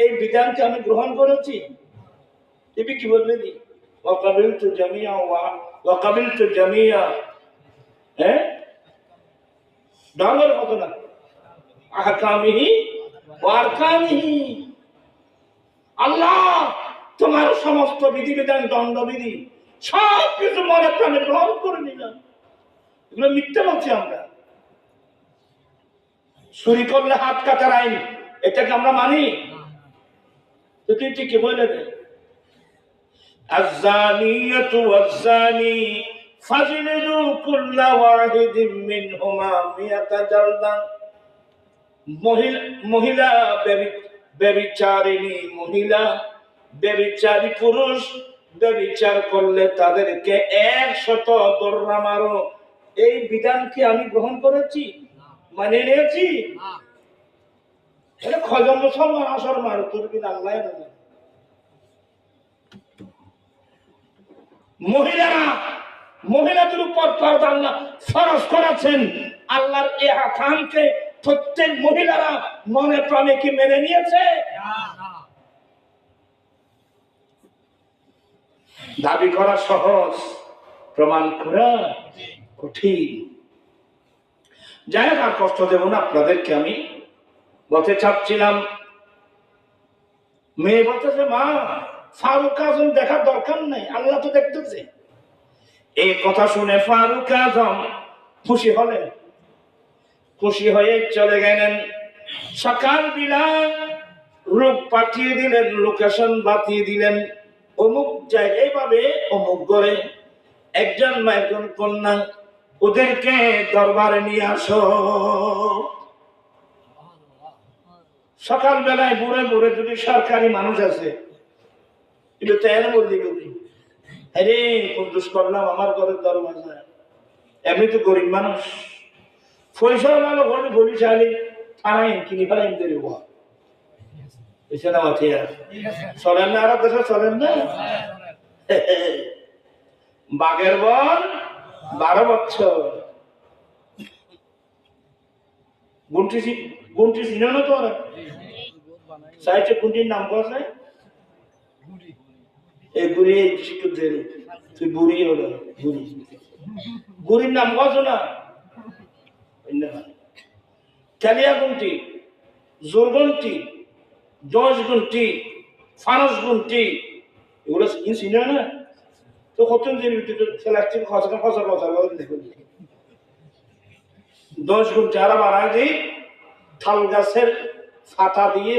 এই বিধানকে আমি গ্রহণ করেছি। নবী কি বললেন? ওয়াকাবিলতু জামিয়া ওয়াকাবিলতু জামিয়া, হ্যাঁ, ডাঙর কথা না, আহকামিহি ওয়া আরকানিহি, আল্লাহ তোমার সমস্ত বিধিবিধান, দণ্ডবিধি সব কিছু মনে প্রাণে গ্রহণ করে নিলাম। এগুলো মিথ্যা বলছি আমরা। চুরি করলে হাত কাটার আইন, এটাকে আমরা মানি? তো তুই ঠিকই বলে দে, আয-যানিয়াতু ওয়াজ-যানি ফাজলিদু কুল্লা ওয়াহিদিম মিনহুমা মিয়াতা জালদা। মহিলা ব্যভিচারিণী মহিলা, ব্যভিচারী পুরুষ ব্যভিচার করলে তাদেরকে 100 দররা মারো। এই বিধান কি আমি গ্রহণ করেছি, মানে নিয়েছি? এটা খজম মুসলমান আসর মারো, তোর বিধান আল্লাহ না। মহিলাদের উপর পর্দা আল্লাহ ফরজ করেছেন। আল্লাহর এই আহকামকে প্রত্যেক মহিলারা মনে প্রাণে কি মেনে নিয়েছে? দাবি করা সহজ, প্রমাণ করা কঠিন। যাই হোক, আর কষ্ট দেব না আপনাদেরকে। আমি বলতে চাচ্ছিলাম, মেয়ে বলতেছে, মা ফারুক আজম দেখার দরকার নাই, আল্লাহ তো দেখতেছে। এই কথা শুনে ফারুক আজম খুশি হলেন। খুশি হয়ে চলে গেলেন। সকাল বিলা লোক পাঠিয়ে দিলেন, লোকেশন বাতিয়ে দিলেন, অমুক জায়গায় পাবে, অমুক ঘরে একজন বা একজন কন্যা, ওদেরকে দরবারে নিয়ে আসো। সকাল বেলায় বুড়ে বুড়ে যদি সরকারি মানুষ আছে, এটা তো এর বললি বলি, আরে কুন্দুস করলাম আমার ঘরের দরওয়াজা। এমনি তো গরিব মানুষ, পয়সা ভালো ঘরে বলিশালী, থানায় কিনি ফেলাম দেরি হওয়া। চলেন না, আর দেশে চলেন না। বাঘের বল 12 বছর। গুনটি চিনো না তো? চাইছে গুনটির নাম আছে, এই বুড়ি তুই বুড়ি হলো, বুড়ি বুড়ির নাম কছ না? কালিয়া গুনটি, জোর গুনটি, 10 গুনটি, ফানস গুনটি, এগুলো চিনো না তো? কত সেলাক্টিভ খসা খসা খসা দেখুন 10 গুনটি। আর বানায় দিই তাল গাছের ফাটা দিয়ে